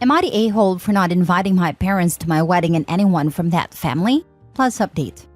Am I the a-hole for not inviting my parents to my wedding and anyone from that family? Plus update.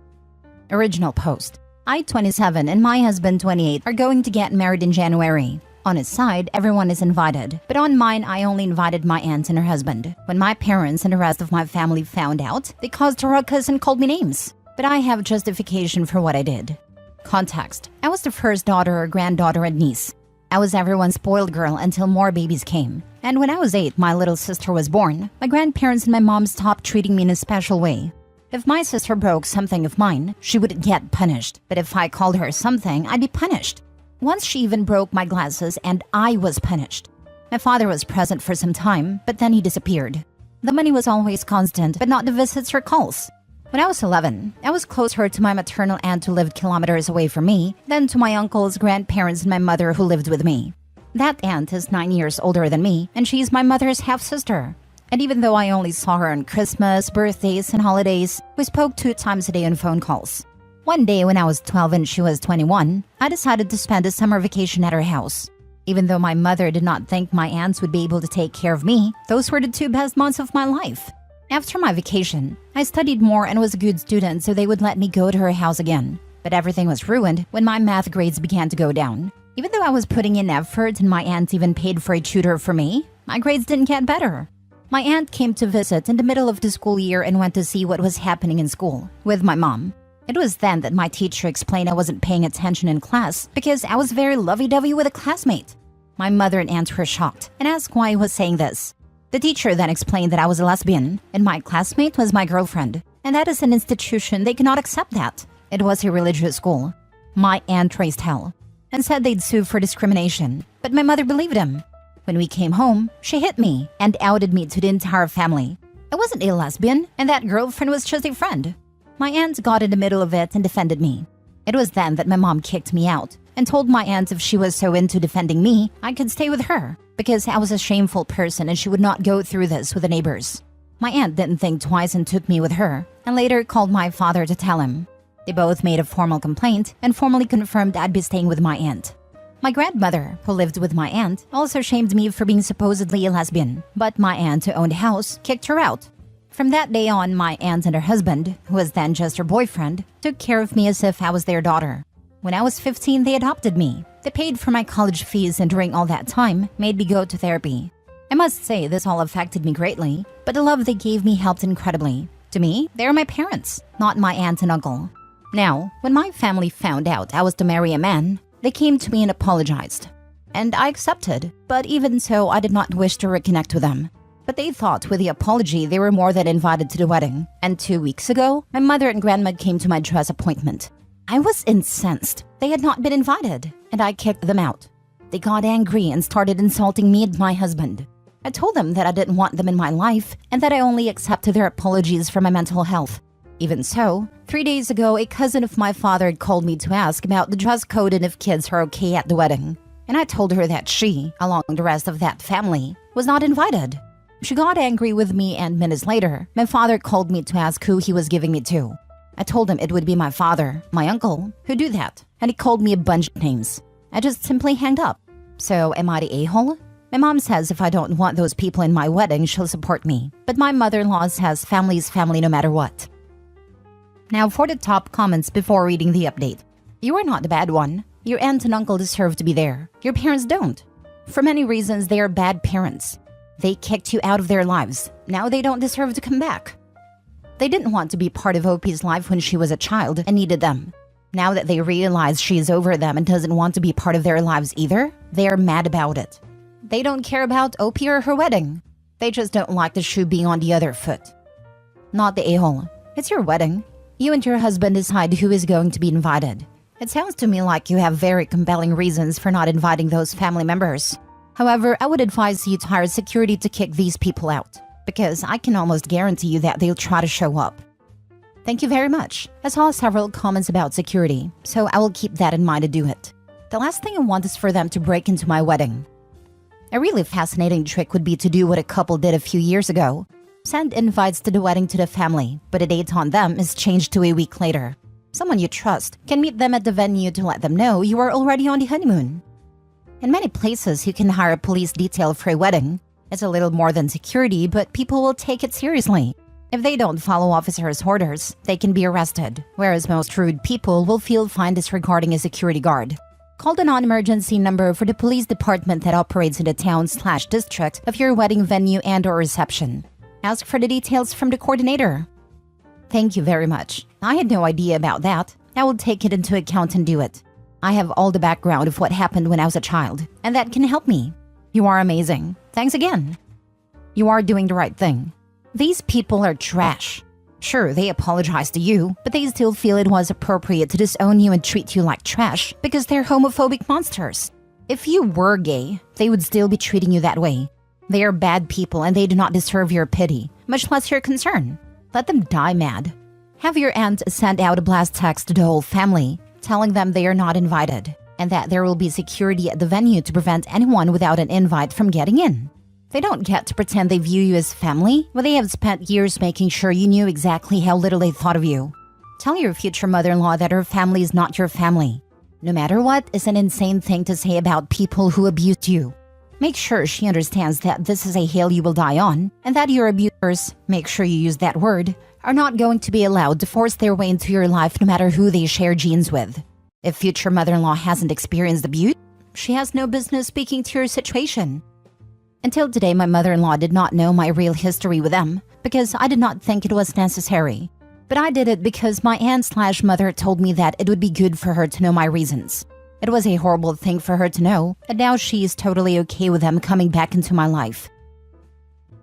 Original post. I, 27, and my husband, 28, are going to get married in January. On his side, everyone is invited, but on mine, I only invited my aunt and her husband. When my parents and the rest of my family found out, they caused a ruckus and called me names. But I have justification for what I did. Context. I was the first daughter or granddaughter and niece. I was everyone's spoiled girl until more babies came. And when I was 8, my little sister was born. My grandparents and my mom stopped treating me in a special way. If my sister broke something of mine, she would get punished. But if I called her something, I'd be punished. Once she even broke my glasses and I was punished. My father was present for some time, but then he disappeared. The money was always constant, but not the visits or calls. When I was 11, I was closer to my maternal aunt who lived kilometers away from me than to my uncles, grandparents, and my mother who lived with me. That aunt is 9 years older than me, and she's my mother's half-sister. And even though I only saw her on Christmas, birthdays, and holidays, we spoke 2 times a day on phone calls. One day when I was 12 and she was 21, I decided to spend a summer vacation at her house. Even though my mother did not think my aunts would be able to take care of me, those were the 2 best months of my life. After my vacation, I studied more and was a good student so they would let me go to her house again. But everything was ruined when my math grades began to go down. Even though I was putting in effort and my aunt even paid for a tutor for me, my grades didn't get better. My aunt came to visit in the middle of the school year and went to see what was happening in school with my mom. It was then that my teacher explained I wasn't paying attention in class because I was very lovey-dovey with a classmate. My mother and aunt were shocked and asked why I was saying this. The teacher then explained that I was a lesbian and my classmate was my girlfriend, and that as an institution they cannot accept that. It was a religious school. My aunt raised hell and said they'd sue for discrimination, but my mother believed him. When we came home, she hit me and outed me to the entire family. I wasn't a lesbian, and that girlfriend was just a friend. My aunt got in the middle of it and defended me. It was then that my mom kicked me out and told my aunt if she was so into defending me, I could stay with her because I was a shameful person and she would not go through this with the neighbors. My aunt didn't think twice and took me with her and later called my father to tell him. They both made a formal complaint and formally confirmed I'd be staying with my aunt. My grandmother, who lived with my aunt, also shamed me for being supposedly a lesbian, but my aunt who owned a house kicked her out. From that day on, my aunt and her husband, who was then just her boyfriend, took care of me as if I was their daughter. When I was 15, they adopted me. They paid for my college fees and during all that time, made me go to therapy. I must say this all affected me greatly, but the love they gave me helped incredibly. To me, they are my parents, not my aunt and uncle. Now, when my family found out I was to marry a man, they came to me and apologized. And I accepted, but even so, I did not wish to reconnect with them. But they thought with the apology they were more than invited to the wedding. And 2 weeks ago, my mother and grandma came to my dress appointment. I was incensed. They had not been invited, and I kicked them out. They got angry and started insulting me and my husband. I told them that I didn't want them in my life and that I only accepted their apologies for my mental health. Even so, 3 days ago, a cousin of my father had called me to ask about the dress code and if kids are okay at the wedding. And I told her that she, along with the rest of that family, was not invited. She got angry with me and minutes later, my father called me to ask who he was giving me to. I told him it would be my father, my uncle, who'd do that, and he called me a bunch of names. I just simply hanged up. So am I the a-hole? My mom says if I don't want those people in my wedding, she'll support me. But my mother-in-law says family's family no matter what. Now for the top comments before reading the update. You are not the bad one. Your aunt and uncle deserve to be there. Your parents don't. For many reasons, they are bad parents. They kicked you out of their lives. Now they don't deserve to come back. They didn't want to be part of OP's life when she was a child and needed them. Now that they realize she's over them and doesn't want to be part of their lives either, they are mad about it. They don't care about OP or her wedding. They just don't like the shoe being on the other foot. Not the a-hole. It's your wedding. You and your husband decide who is going to be invited. It sounds to me like you have very compelling reasons for not inviting those family members. However, I would advise you to hire security to kick these people out, because I can almost guarantee you that they'll try to show up. Thank you very much. I saw several comments about security, so I will keep that in mind to do it. The last thing I want is for them to break into my wedding. A really fascinating trick would be to do what a couple did a few years ago. Send invites to the wedding to the family, but a date on them is changed to a week later. Someone you trust can meet them at the venue to let them know you are already on the honeymoon. In many places, you can hire a police detail for a wedding. It's a little more than security, but people will take it seriously. If they don't follow officers' orders, they can be arrested, whereas most rude people will feel fine disregarding a security guard. Call the non-emergency number for the police department that operates in the town/district of your wedding venue and/or reception. Ask for the details from the coordinator. Thank you very much. I had no idea about that. I will take it into account and do it. I have all the background of what happened when I was a child, and that can help me. You are amazing. Thanks again. You are doing the right thing. These people are trash. Sure, they apologize to you, but they still feel it was appropriate to disown you and treat you like trash because they're homophobic monsters. If you were gay, they would still be treating you that way. They are bad people and they do not deserve your pity, much less your concern. Let them die mad. Have your aunt send out a blast text to the whole family, telling them they are not invited, and that there will be security at the venue to prevent anyone without an invite from getting in. They don't get to pretend they view you as family when they have spent years making sure you knew exactly how little they thought of you. Tell your future mother-in-law that her family is not your family. No matter what is an insane thing to say about people who abused you. Make sure she understands that this is a hill you will die on, and that your abusers, make sure you use that word, are not going to be allowed to force their way into your life no matter who they share genes with. If future mother-in-law hasn't experienced abuse, she has no business speaking to your situation. Until today, my mother-in-law did not know my real history with them because I did not think it was necessary. But I did it because my aunt/mother told me that it would be good for her to know my reasons. It was a horrible thing for her to know, and now she is totally okay with them coming back into my life.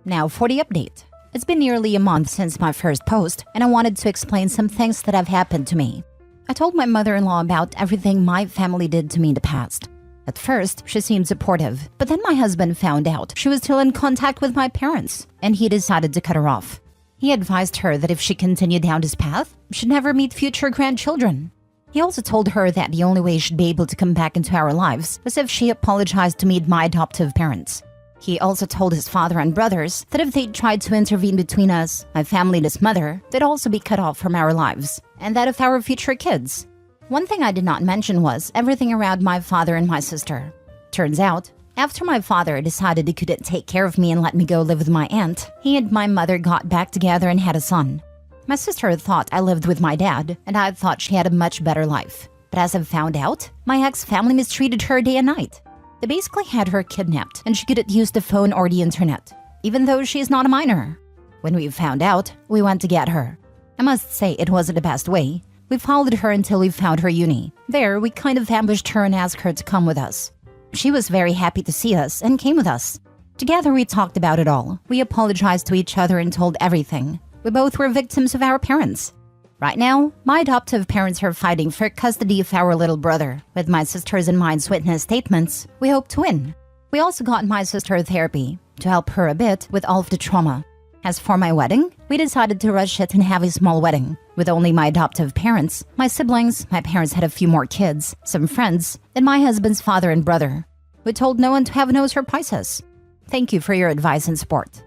Now for the update. It's been nearly a month since my first post, and I wanted to explain some things that have happened to me. I told my mother-in-law about everything my family did to me in the past. At first, she seemed supportive, but then my husband found out she was still in contact with my parents, and he decided to cut her off. He advised her that if she continued down this path, she'd never meet future grandchildren. He also told her that the only way she'd be able to come back into our lives was if she apologized to meet my adoptive parents. He also told his father and brothers that if they tried to intervene between us, my family and his mother, they'd also be cut off from our lives, and that of our future kids. One thing I did not mention was everything around my father and my sister. Turns out, after my father decided he couldn't take care of me and let me go live with my aunt, he and my mother got back together and had a son. My sister thought I lived with my dad, and I thought she had a much better life. But as I've found out, my ex-family mistreated her day and night. They basically had her kidnapped, and she couldn't use the phone or the internet, even though she is not a minor. When we found out, we went to get her. I must say it wasn't the best way. We followed her until we found her uni. There, we kind of ambushed her and asked her to come with us. She was very happy to see us and came with us. Together, we talked about it all. We apologized to each other and told everything. We both were victims of our parents. Right now, my adoptive parents are fighting for custody of our little brother. With my sisters and mine's witness statements, we hope to win. We also got my sister therapy to help her a bit with all of the trauma. As for my wedding, we decided to rush it and have a small wedding. With only my adoptive parents, my siblings, my parents had a few more kids, some friends, and my husband's father and brother. We told no one to have no surprises. Thank you for your advice and support.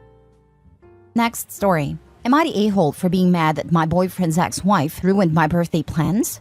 Next story. Am I the a-hole for being mad that my boyfriend's ex-wife ruined my birthday plans?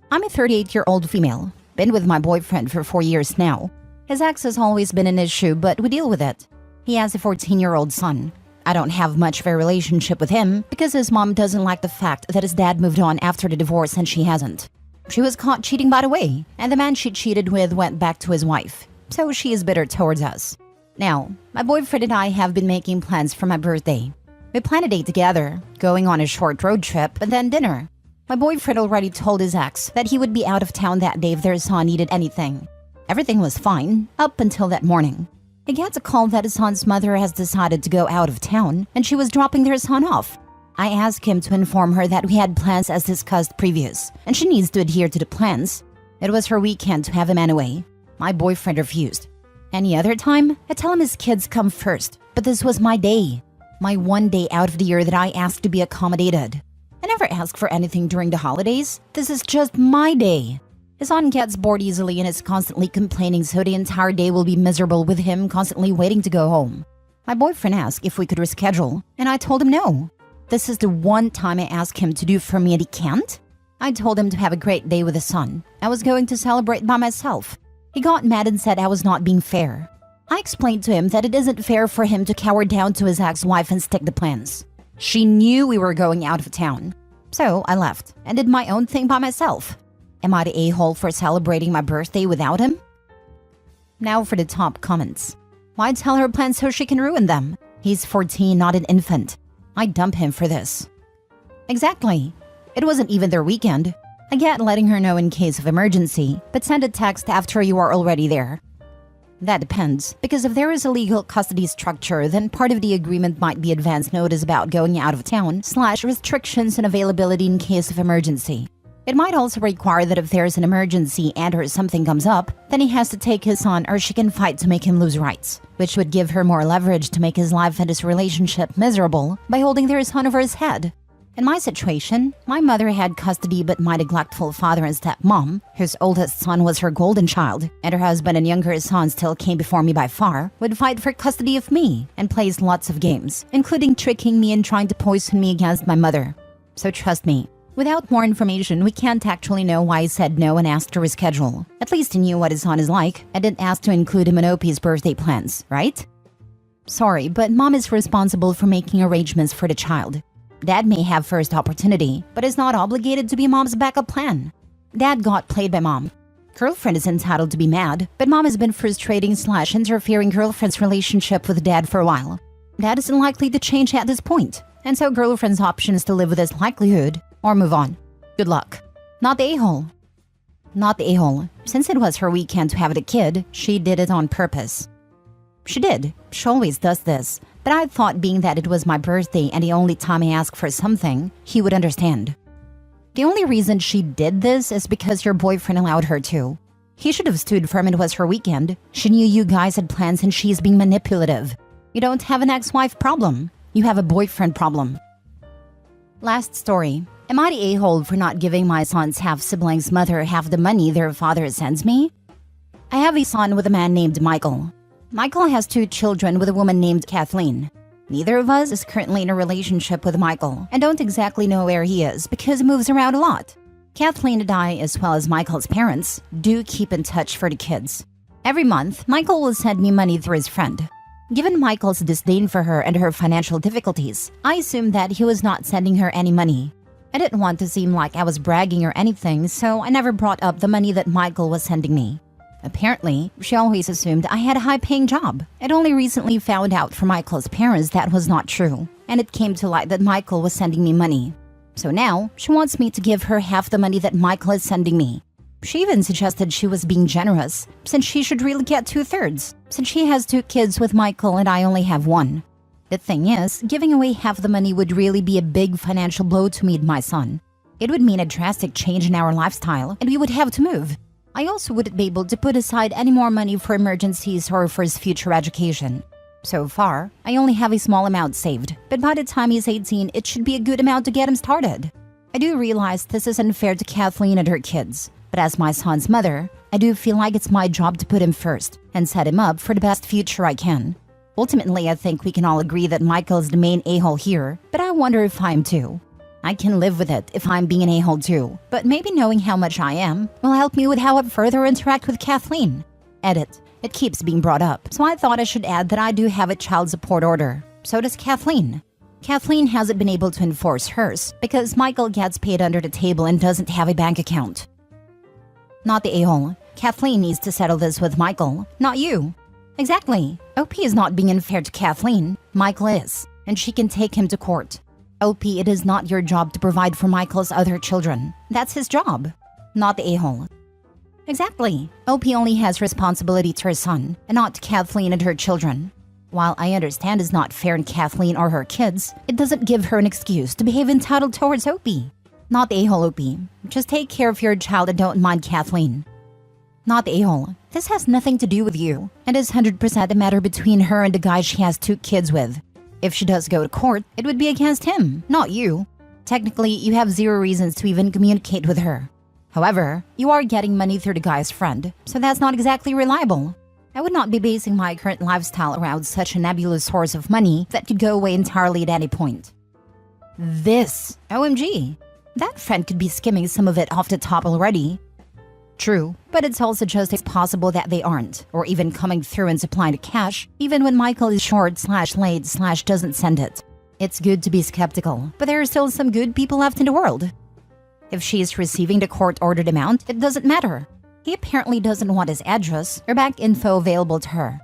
I'm a 38-year-old female. Been with my boyfriend for 4 years now. His ex has always been an issue, but we deal with it. He has a 14-year-old son. I don't have much of a relationship with him because his mom doesn't like the fact that his dad moved on after the divorce and she hasn't. She was caught cheating by the way, and the man she cheated with went back to his wife, so she is bitter towards us. Now, my boyfriend and I have been making plans for my birthday. We planned a date together, going on a short road trip and then dinner. My boyfriend already told his ex that he would be out of town that day if their son needed anything. Everything was fine, up until that morning. He gets a call that his son's mother has decided to go out of town and she was dropping their son off. I asked him to inform her that we had plans as discussed previous, and she needs to adhere to the plans. It was her weekend to have him anyway. My boyfriend refused. Any other time, I tell him his kids come first, but this was my day. My one day out of the year that I asked to be accommodated. I never ask for anything during the holidays. This is just my day. His son gets bored easily and is constantly complaining, so the entire day will be miserable with him constantly waiting to go home. My boyfriend asked if we could reschedule, and I told him no. This is the one time I ask him to do for me and he can't? I told him to have a great day with his son. I was going to celebrate by myself. He got mad and said I was not being fair. I explained to him that it isn't fair for him to cower down to his ex-wife and stick the plans. She knew we were going out of town. So I left and did my own thing by myself. Am I the a-hole for celebrating my birthday without him? Now for the top comments. Why tell her plans so she can ruin them? He's 14, not an infant. I'd dump him for this. Exactly. It wasn't even their weekend. I get letting her know in case of emergency, but send a text after you are already there. That depends, because if there is a legal custody structure, then part of the agreement might be advance notice about going out of town / restrictions on availability in case of emergency. It might also require that if there's an emergency and or something comes up, then he has to take his son or she can fight to make him lose rights, which would give her more leverage to make his life and his relationship miserable by holding their son over his head. In my situation, my mother had custody, but my neglectful father and stepmom, whose oldest son was her golden child, and her husband and younger son still came before me by far, would fight for custody of me and plays lots of games, including tricking me and trying to poison me against my mother. So trust me, without more information, we can't actually know why he said no and asked to reschedule. At least he knew what his son is like and didn't ask to include him in OP's birthday plans, right? Sorry, but mom is responsible for making arrangements for the child. Dad may have first opportunity, but is not obligated to be mom's backup plan. Dad got played by mom. Girlfriend is entitled to be mad, but mom has been frustrating / interfering girlfriend's relationship with dad for a while. Dad isn't likely to change at this point, and so girlfriend's option is to live with this likelihood or move on. Good luck. Not the a-hole. Not the a-hole. Since it was her weekend to have the kid, she did it on purpose. She did. She always does this. But I thought being that it was my birthday and the only time I asked for something, he would understand. The only reason she did this is because your boyfriend allowed her to. He should have stood firm. It was her weekend. She knew you guys had plans and she's being manipulative. You don't have an ex-wife problem. You have a boyfriend problem. Last story. Am I the a-hole for not giving my son's half-sibling's mother half the money their father sends me? I have a son with a man named Michael. Michael has 2 children with a woman named Kathleen. Neither of us is currently in a relationship with Michael and don't exactly know where he is because he moves around a lot. Kathleen and I, as well as Michael's parents, do keep in touch for the kids. Every month, Michael will send me money through his friend. Given Michael's disdain for her and her financial difficulties, I assumed that he was not sending her any money. I didn't want to seem like I was bragging or anything, so I never brought up the money that Michael was sending me. Apparently, she always assumed I had a high-paying job. I'd only recently found out from Michael's parents that was not true, and it came to light that Michael was sending me money. So now, she wants me to give her half the money that Michael is sending me. She even suggested she was being generous, since she should really get 2/3, since she has 2 kids with Michael and I only have 1. The thing is, giving away half the money would really be a big financial blow to me and my son. It would mean a drastic change in our lifestyle, and we would have to move. I also wouldn't be able to put aside any more money for emergencies or for his future education. So far, I only have a small amount saved, but by the time he's 18, it should be a good amount to get him started. I do realize this is unfair to Kathleen and her kids, but as my son's mother, I do feel like it's my job to put him first and set him up for the best future I can. Ultimately, I think we can all agree that Michael is the main a-hole here, but I wonder if I'm too. I can live with it if I'm being an a-hole too, but maybe knowing how much I am will help me with how I further interact with Kathleen. Edit. It keeps being brought up, so I thought I should add that I do have a child support order. So does Kathleen. Kathleen hasn't been able to enforce hers because Michael gets paid under the table and doesn't have a bank account. Not the a-hole. Kathleen needs to settle this with Michael, not you. Exactly. OP is not being unfair to Kathleen. Michael is, and she can take him to court. OP, it is not your job to provide for Michael's other children. That's his job, not the a-hole. Exactly. OP only has responsibility to her son, and not to Kathleen and her children. While I understand it's not fair in Kathleen or her kids, it doesn't give her an excuse to behave entitled towards OP. Not the a-hole, OP. Just take care of your child and don't mind Kathleen. Not the a-hole. This has nothing to do with you, and is 100% a matter between her and the guy she has 2 kids with. If she does go to court, it would be against him, not you. Technically, you have 0 reasons to even communicate with her. However, you are getting money through the guy's friend, so that's not exactly reliable. I would not be basing my current lifestyle around such a nebulous source of money that could go away entirely at any point. This, OMG. That friend could be skimming some of it off the top already. True, but it's also just as possible that they aren't, or even coming through and supplying the cash, even when Michael is short/late/doesn't send it. It's good to be skeptical, but there are still some good people left in the world. If she is receiving the court-ordered amount, it doesn't matter. He apparently doesn't want his address or bank info available to her.